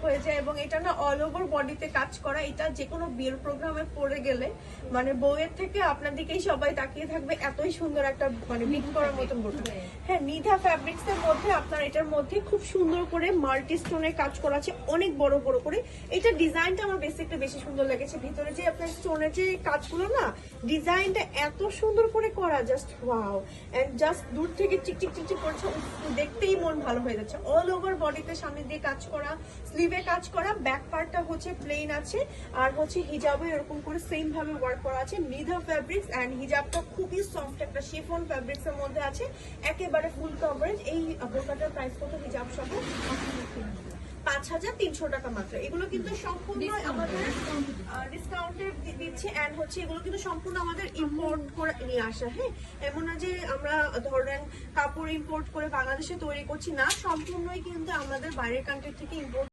হয়ে যায় এবং এটা না অল ওভার বডিতে কাজ করা। এটা যে কোনো বিয়ের প্রোগ্রামে পরে গেলে মানে বউয়ের থেকে আপনার দিকেই সবাই তাকিয়ে থাকবে, এতই সুন্দর একটা মানে বিট করার মতন বোরকা। হ্যাঁ, নিধা ফ্যাব্রিক্স এর মধ্যে আপনার এটার মধ্যে খুব সুন্দর করে মাল্টি স্টোনের কাজ করা আছে, অনেক বড় বড় করে। এটা ডিজাইনটা আমার বেসিকটা বেশি সুন্দর লেগেছে, ভিতরে যে আপনার স্টোনের যে কাজগুলো না, ডিজাইনটা এত সুন্দর করে করা, জাস্ট ওয়াও। এন্ড জাস্ট দূর থেকে চিকচিক চিকচিক করছে, দেখতেই মন ভালো হয়ে যাচ্ছে। অল ওভার বডিতে সামনে দিয়ে কাজ করা, স্লিভে কাজ করা, ব্যাক পার্টটা হচ্ছে প্লেন আছে, আর হচ্ছে হিজাবে এরকম করে সেম ভাবে ওয়ার্ক করা আছে। নিধা ফ্যাব্রিক্স এন্ড হিজাবটা খুবই সফট একটা শিফন ফ্যাব্রিক্স এর মধ্যে আছে, একেবারে ফুল কভারেজ। এই বোরকাটার প্রাইস কত হিজাব সহ? 5300 টাকা মাত্র। এগুলো কিন্তু সম্পূর্ণ আমাদের ডিসকাউন্টে দিচ্ছে এন্ড হচ্ছে এগুলো কিন্তু সম্পূর্ণ আমাদের ইম্পোর্ট করে নিয়ে আসা। হ্যাঁ, এমন না যে আমরা ধরেন কাপড় ইম্পোর্ট করে বাংলাদেশে তৈরি করছি, না, সম্পূর্ণই কিন্তু আমাদের বাইরের কান্ট্রি থেকে ইম্পোর্ট